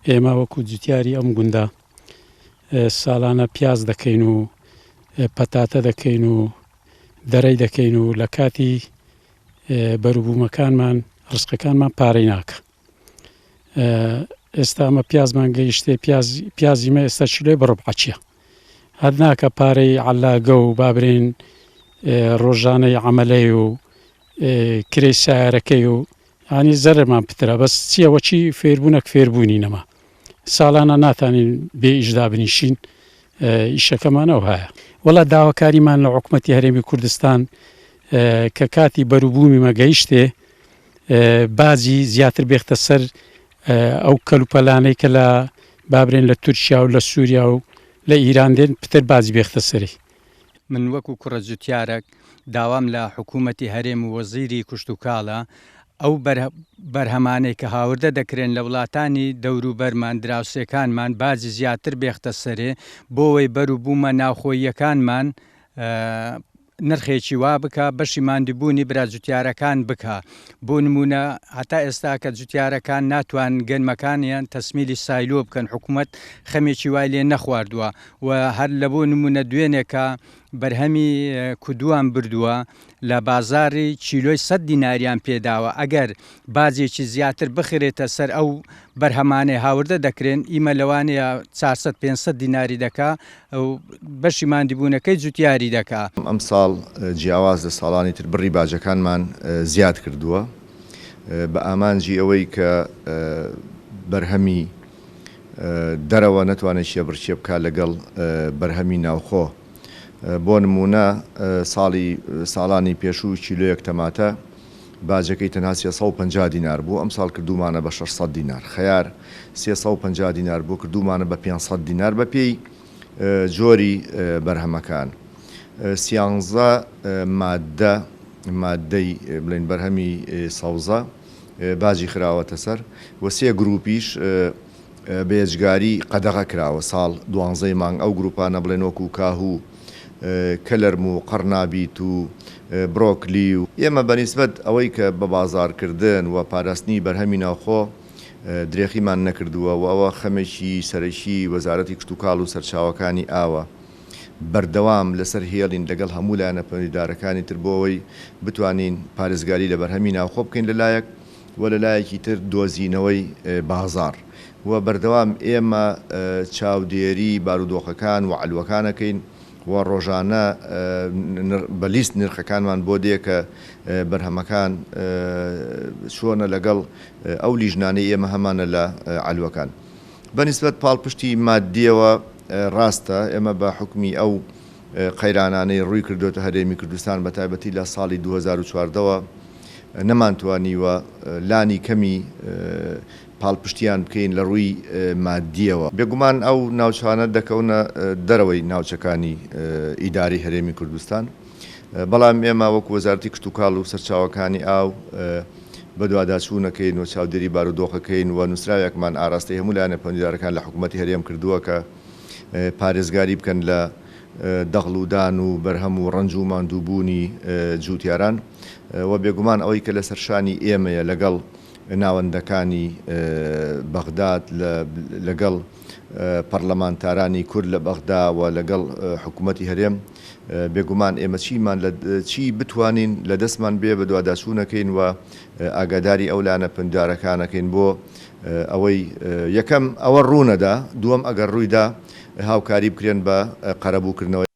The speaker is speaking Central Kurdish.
ئێمە وەکو جوتیاری ئەم گوندە ساڵانە پیاز دەکەین و پەتاتە دەکەین و دەرەی دەکەین و لە کاتی بەروبوومەکانمان ڕزقەکانمان پارەی ناکە. ئێستا ئەمە پیازمان گەیشتێ پیازی مە ئێستا چلۆی بە ڕۆبعەچیە هەر ناکە پارەی عەلاگە و بابرێن ڕۆژانەی عەمەلەی و کرێی سایارەکەی و ینی زەرمان پترە بەس چییەوە چی فێربوونەک فێربوونی نەما ساڵانە ناتانین بێ ئیشدا بنیشین ئیشەکەمانەوە هەیە. وەڵا داواکاریمان لە حکوومەتی هەرێمی کوردستان کە کاتی بەروبوومی مەگەیشتێ بازی زیاتر بێختە سەر ئەو کەلوپەلانەی کە لە بابرێن لە تورکیا و لە سووریا و لە ئیران دێن پتر بازی بێختە سەری. من وەکو کوڕە جوتیارێک داوام لە حکوومەتی هەرێم و وەزیری کوشت و کاڵە ئەو بەرهەمانەی کە هاوردە دەکرێن لە وڵاتانی دەوروبەرمان دراوسێکانمان بازی زیاتر بێختە سەرێ بۆەوەی بەروبوومە ناوخۆییەکانمان نرخێکی وا بکە بەشی ماندووبوونی برا جوتیارەکان بکە. بۆ نمونە هەتا ئێستا کە جوتیارەکان ناتوان گەنمەکانیان تەسمیلی سایلۆ بکەن حکوومەت خەمێکی وای لێ نەخواردووە و هەر لە بۆ نمونە دوێنێکە بەرهەمی کودووان بردووە لە بازاری چیلۆی 100 دیناریان پێداوە ئەگەر بازێکی زیاتر بخرێتە سەر ئەو بەرهەمانەی هاوردە دەکرێن ئیمە لەوانەیە 400-500 دیناری دەکا ئەو بەشی ماندووبوونەکەی جوتیاری دەکا. ئەم ساڵ جیاواز لە ساڵانی تر بڕی باجەکانمان زیاد کردووە بە ئامانجی ئەوەی کە بەرهەمی دەرەوە نەتوانێت شێ بڕچێ بکات لەگەڵ بەرهەمی ناوخۆ. بۆ نمونە ساڵانی پێشوو کیلۆیەک تەماتە باجەکەی تەنها 350 دینار بوو ئەم ساڵ کردومانە بە 600 دینار خەیار 350 دینار بۆ کردومانە بە 500 دینار بە پێی جۆری بەرهەمەکان. 13 مادەی بڵێن بەرهەمی سەوزە باجی خراوەتە سەر و 3 گروپیش بێجگاری قەدەغە کراوە ساڵ 12 مانگ ئەو گروپانە بڵێن وەکو کاهوو کەلەرم و قەرنابیت و برۆکلی و ئێمە بەنسبەت ئەوەی کە بە بازارکردن و پاراستنی بەرهەمی ناوخۆ درێخیمان نەکردووە و ئەوە خەمێکی سەرەکی وەزارەتی کشت و کاڵ و سەرچاوەکانی ئاوە بەردەوام لەسەر هێڵین لەگەڵ هەموو لایەنە پەیدارەکانی تر بۆەوەی بتوانین پارێزگاری لە بەرهەمی ناوخۆ بکەین لەلایەک و لەلایەکی تر دۆزینەوەی بازار و بەردەوام ئێمە چاودێری بارودۆخەکان و عەلوەکانەکەین و ڕۆژانە بەلیست نرخەکانمان بۆ دێکە بەرهەمەکان چۆنە لەگەڵ ئەو لیژنانەی ئێمە هەمانە لە عەلوەکان. بەنسبەت پاڵپشتی مادیەوە ڕاستە ئێمە بە حکمی ئەو قەیرانانەی ڕووی کردوتە هەرێمی کوردستان بە تایبەتی لە ساڵی 2014ەوە نەمانتوانیوە لانی کەمی پاڵپشتیان بکەین لە ڕووی مادیەوە. بێگومان ئەو ناوچانە دەکەونە دەرەوەی ناوچەکانی ئیداری هەرێمی کوردستان بەڵام ئێمە وەکو وەزارەتی کشت و کاڵ و سەرچاوەکانی ئاو بە دوواداچوونەکەین و چاودێری بارودۆخەکەین و نووسراوێکمان ئاراستەی هەموو لایەنە پەیوەندیدارەکان لە حکوومەتی هەرێم کردووە کە پارێزگاری بکەن لە دەغڵودان و بەرهەم و ڕەنج و ماندووبوونی جوتیاران و بێگومان ئەوەی کە لە سەرشانی ئێمەیە لەگەڵ ناوەندەکانی بەغداد لەگەڵ پەرلەمانتارانی کورد لە بەغدا و لەگەڵ حکوومەتی هەرێم بێگومان ئێمە چی بتوانین لە دەستمان بێ بە دوواداچوونەکەین و ئاگاداری ئەو لایەنە پەیوەندیدارەکانەکەین بۆ ئەوەی یەکەم ئەوە ڕوونەدا دووەم ئەگەر ڕوویدا هاوکاری بکرێن بە قەرەبووکردنەوەی